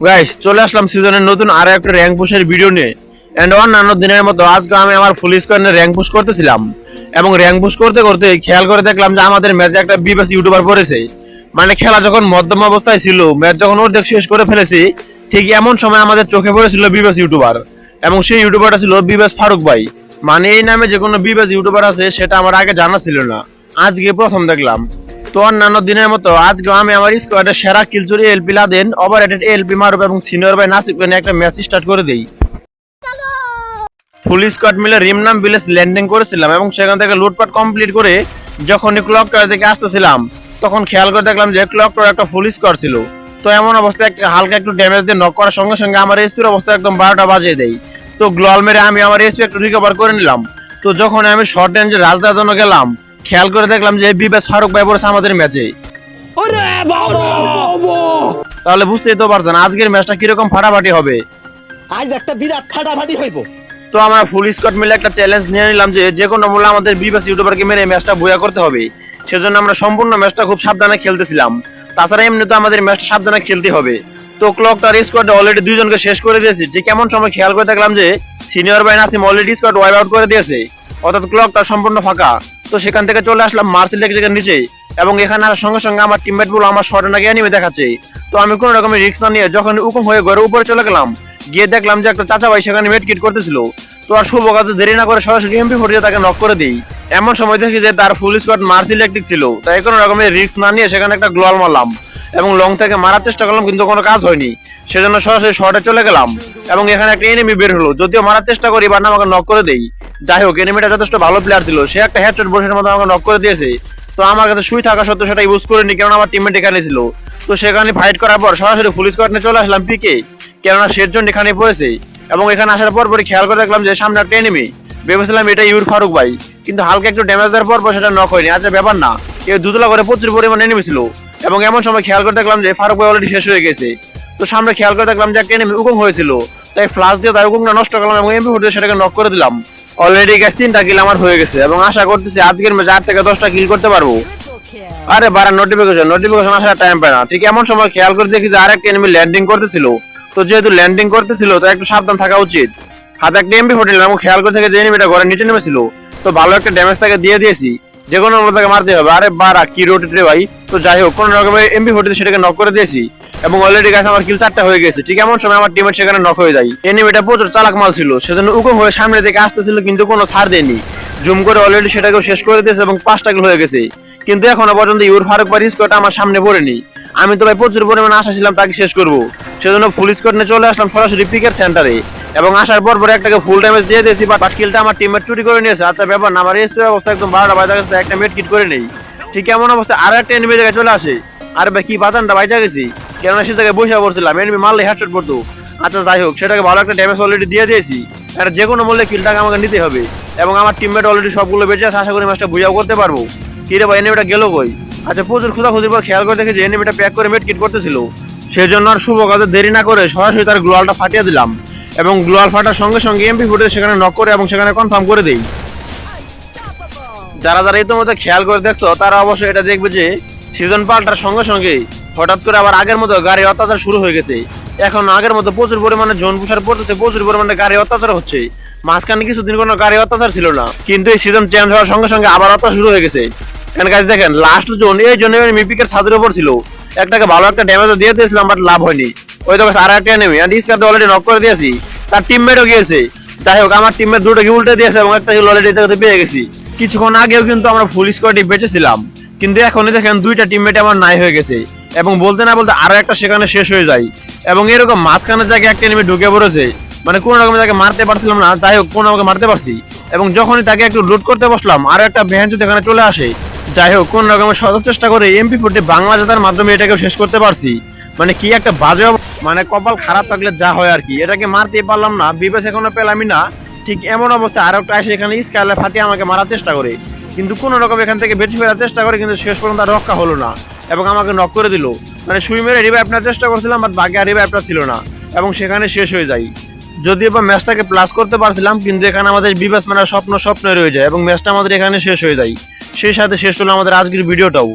Guys চলে আসলাম সিজনের নতুন আরো একটা র‍্যাঙ্ক পুশের ভিডিও নিয়ে। এন্ড অন্যান্য দিনের মতো আজকে আমি আমার ফুল স্কোয়াডে র‍্যাঙ্ক পুশ করতেছিলাম এবং র‍্যাঙ্ক পুশ করতে করতে খেয়াল করে দেখলাম যে আমাদের ম্যাচে একটা বিবেস ইউটিউবার পড়েছে। মানে খেলা যখন মধ্যম অবস্থায় ছিল, ম্যাচ যখন অর্ধেক শেষ করে ফেলেছি, ঠিক এমন সময় আমাদের চোখে পড়েছিল বিবেস ইউটিউবার এবং সেই ইউটিউবারটা ছিল বিবেস ফারুক ভাই। মানে এই নামে যে কোনো বিবেস ইউটিউবার আছে সেটা আমার আগে জানা ছিল না, আজকে প্রথম দেখলাম। তো অন্যান্য দিনের মতো আজকে আমি আমার স্কোয়াডের সেরা কিলচুরি এলপি লাদেন, ওভাররেটেড এলপি মারুফ এবং সিনিয়র ভাই নাসিবকে নিয়ে একটা ম্যাচ স্টার্ট করে দেই। ফুল স্কোয়াড মিলে রিমনাম ভিলেজ ল্যান্ডিং করেছিলাম এবং সেখান থেকে লুটপাট কমপ্লিট করে যখনই ক্লক টাওয়ার থেকে আসতেছিলাম তখন খেয়াল করে দেখলাম যে ক্লক টাওয়ার একটা ফুল স্কোয়াড ছিল। তো এমন অবস্থায় হালকা একটু ড্যামেজ দিয়ে নক করার সঙ্গে সঙ্গে আমার এসপির অবস্থা একদম 12টা বাজিয়ে দেয়। তো গ্লোয়াল মেরে আমি আমার এসপি একটু রিকভার করে নিলাম। তো যখন আমি শর্ট রেঞ্জে রাজ দেওয়ার জন্য গেলাম, খেয়াল করে দেখলাম যে বিবেস ফারুক ভাই পড়েছে আমাদের ম্যাচে। তাহলে বুঝতেই তো পারছেন আজকের ম্যাচটা কিরকম ফাটাফাটি হবে। আজ একটা বিরাট ফাটাফাটি হইব। তো আমরা ফুল স্কোয়াড মিলে একটা চ্যালেঞ্জ নিয়ে নিলাম যে কোনো মূল্যে আমাদের বিবেস ইউটিউবারকে মেরে ম্যাচটা বইয়া করতে হবে। সেজন্য আমরা সম্পূর্ণ ম্যাচটা খুব সাবধানে খেলতেছিলাম। তাছাড়া এমনি তো আমাদের ম্যাচটা সাবধানে খেলতে হবে। তো ক্লক টাওয়ার স্কোয়াডে অলরেডি দুইজনকে শেষ করে দিয়েছি। ঠিক এমন সময় খেয়াল করে দেখলাম যে সিনিয়র ভাই Nasim already squad wipe out করে দিয়েছে, অর্থাৎ ক্লক টাওয়ার সম্পূর্ণ ফাঁকা। তো সেখান থেকে চলে আসলাম মার্সেল লেকের নিচে এবং এখানে আসার সঙ্গে সঙ্গে আমার টিমমেট গুলো আমার শর্টে নাকি এনিমি দেখাচ্ছে। তো আমি কোনো রকমের রিস্ক না নিয়ে যখন উকুম হয়ে ঘরের উপরে চলে গেলাম, গিয়ে দেখলাম যে একটা চাচা ভাই সেখানে মেড কিট করতেছিল। তো আর শুভ কাজে দেরি না করে সরাসরি এমপি ফোর্টি তাকে নক করে দিই। এমন সময় দেখি যে তার ফুল স্কোয়াড মার্স ইলেকট্রিক ছিল, তাই কোনো রকমের রিস্ক না নিয়ে সেখানে একটা গ্লোয়াল মারলাম এবং লং থেকে মারার চেষ্টা করলাম, কিন্তু কোনো কাজ হয়নি। সেজন্য সরাসরি শর্টে চলে গেলাম এবং এখানে একটা এনিমি বের হলো। যদিও মারার চেষ্টা করি বাট আমাকে নক করে দেই। যাই হোক, এনিমিটা যথেষ্ট ভালো প্লেয়ার ছিল, সে একটা হেডশট বসের মতো আমাকে নক করে দিয়েছে। তো আমার কাছে সুই থাকা সত্ত্বেও সেটা ইউজ করিনি, কারণ আমার টিমমেট এখানে ছিল। তো সেখানে ফাইট করার পর সরাসরি ফুল স্কোয়াড নিয়ে চলে আসলাম পিকে, কেননা শেরজন এখানে পড়েছে। এবং এখানে আসার পর পরই খেয়াল করে দেখলাম যে সামনে একটা এনিমি। ভেবেছিলাম এটা ইউর ফারুক ভাই, কিন্তু হালকা একটু ড্যামেজ দেওয়ার পর সেটা নক হয়নি। আচ্ছা ব্যাপার না, এই দুতলা করে প্রচুর পরিমাণে এনিমি ছিল এবং এমন সময় খেয়াল করে দেখলাম যে ফারুক ভাই অলরেডি শেষ হয়ে গেছে। তো সামনে খেয়াল করে দেখলাম যে একটা এনিমি উকুম হয়েছিল, তাই ফ্লাশ দিয়ে তার উকুমটা নষ্ট করলাম এবং এমপি ফুটে সেটাকে নক করে দিলাম। অলরেডি গ্যাস 3টা কিল আমার হয়ে গেছে এবং আশা করতেছি আজকের ম্যাচে 8 থেকে 10টা কিল করতে পারবো। আরে বারা নোটিফিকেশন আসার টাইম পায় না। ঠিক এমন সময় খেয়াল করে দেখি যে আরেকটা এনিমি ল্যান্ডিং করতেছিল। তো যেহেতু ল্যান্ডিং করতেছিল তাই একটু সাবধান থাকা উচিত। হাতে একটা এমপি ফোর্টি এবং খেয়াল করে থেকে যে এনিমিটা ঘরের নিচে নেমেছিল, তো ভালো একটা ড্যামেজ তাকে দিয়ে দিয়েছি, যে কোনো তাকে মারতে হবে। আরে বারা কি রোটেট রে ভাই। তো যাই হোক, কোন রকমের এমপি ফোর্টি সেটাকে নক করে দিয়েছি এবং অলরেডি গাছ আমার কিল 4টা হয়ে গেছে। ঠিক এমন সময় আমার টিমমেট সেখানে নক হয়ে যায়। এনিমিটা প্রচুর চালাক মাল ছিল, সেজন্য উকুম হয়ে সামনে থেকে আসতেছিল কিন্তু কোনো ছাড় দেয়নি। জুম করে অলরেডি সেটাকেও শেষ করে দিয়েছে এবং 5টা কিল হয়ে গেছে। কিন্তু এখনো পর্যন্ত ইউর ফারুক ভাই স্কোয়াড আমার সামনে পড়েনি। আমি তো ভাই প্রচুর পরিমাণে আশা ছিলাম তাকে শেষ করবো, সেজন্য ফুল স্কোয়াড নিয়ে চলে আসলাম সরাসরি পিকের সেন্টারে এবং আসার পর পরে একটাকে ফুল ড্যামেজ দিয়ে দিয়েছি, বাট কিলটা আমার টিমমেট চুরি করে নিয়েছে। আচ্ছা ব্যাপার না, আমার এসপি অবস্থা একদম 12টা বাজা গেছে, একটা মেড কিট করে নেই। ঠিক এমন অবস্থায় আর একটা এনিমি জায়গায় চলে আসে। আর ভাই কি বাজানটা বাইচা গেছি, কেননা সে জায়গায় বসে পড়ছিলাম, এনিমি মারলে হেডশট পড়তো। আচ্ছা যাই হোক, সেটাকে ভালো একটা ড্যামেজ অলরেডি দিয়ে দিয়েছি। আর যে কোনো মূল্যে কিলটাকে আমাকে নিতে হবে এবং আমার টিমমেট অলরেডি সবগুলো বেঁচে আছে, আশা করি ম্যাচটা বুঝাও করতে পারবো। কি রে ভাই, এনিমিটা গেল কই? আচ্ছা প্রচুর খোঁজাখুঁজির পর খেয়াল করে দেখে যে এনিমিটা প্যাক করে মেড কিট করতেছিল। সেই জন্য আর শুভ কাজে দেরি না করে সরাসরি তার গ্লোয়ালটা ফাটিয়ে দিলাম এবং গ্লোয়াল ফাটার সঙ্গে সঙ্গে এমপি ফুটে সেখানে নক করে এবং সেখানে কনফার্ম করে দেই। যারা যারা ইতিমধ্যে খেয়াল করে দেখছো তারা অবশ্যই এটা দেখবে যে সিজন পাল্টার সঙ্গে সঙ্গে হঠাৎ করে আবার আগের মতো গাড়ি অত্যাচার শুরু হয়ে গেছে। এখন আগের মতো প্রচুর পরিমাণে জোন পুষার পড়তেছে, প্রচুর পরিমাণে গাড়ি অত্যাচার হচ্ছে। মাঝখানে কিছুদিন কোনো গাড়ি অত্যাচার ছিল না, কিন্তু এই সিজন চেঞ্জ হওয়ার সঙ্গে সঙ্গে আবার অত্যাচার শুরু হয়ে গেছে। দেখেন লাস্ট জোন, এই জন্য মিপিকের ছাদের উপর ছিল, একটাকে ভালো একটা ড্যামেজ দিয়ে দিয়েছিলাম বাট লাভ হয়নি। ওই তো আর একটা এনিমি আর স্কারতে অলরেডি নক করে দিয়েছি, তার টিমমেটও গিয়েছে। যাই হোক, আমার টিমমেট দুটোকে উল্টে দিয়েছে এবং একটা অলরেডি পেয়ে গেছি। কিছুক্ষণ আগেও কিন্তু আমরা ফুল স্কোয়াডে বেঁচেছিলাম, কিন্তু এখনই দেখেন 2টা টিমমেট আমার নাই হয়ে গেছে এবং বলতে না বলতে আরো একটা সেখানে শেষ হয়ে যায়। এবং এরকম মাঝখানের জায়গায় একটা এনিমি ঢুকে পড়েছে, মানে কোনো রকমের তাকে মারতে পারছিলাম না। যাই হোক, কোনো রকমে মারতে পারছি এবং যখনই তাকে একটু লুট করতে বসলাম আর একটা ভ্যানচুত এখানে চলে আসে। যাই হোক, কোন রকমের শত চেষ্টা করে এমপি ফোর্টি বাংলা জেতার মাধ্যমে এটাকে শেষ করতে পারছি। মানে কি একটা বাজে, মানে কপাল খারাপ থাকলে যা হয় আর কি। এটাকে মারতে পারলাম না, বিবেস এখনো পেলামই না। ঠিক এমন অবস্থায় আরো একটা এসে এখানে স্কাইলে ফাটিয়ে আমাকে মারার চেষ্টা করে, কিন্তু কোন রকম এখান থেকে বেঁচে ফেরার চেষ্টা করে, কিন্তু শেষ পর্যন্ত আর রক্ষা হলো না এবং আমাকে নক করে দিল। মানে সুই মেরে রিভাইভ নেওয়ার চেষ্টা করছিলাম, বাট ভাগ্যে আর রিভাইভটা ছিল না এবং সেখানে শেষ হয়ে যায়। যদিও বা ম্যাচটাকে প্লাস করতে পারছিলাম, কিন্তু এখানে আমাদের বিবেস মারার স্বপ্ন স্বপ্নে রয়ে যায় এবং ম্যাচটা আমাদের এখানে শেষ হয়ে যায়। সেই সাথে শেষ হলো আমাদের আজকের ভিডিওটাও।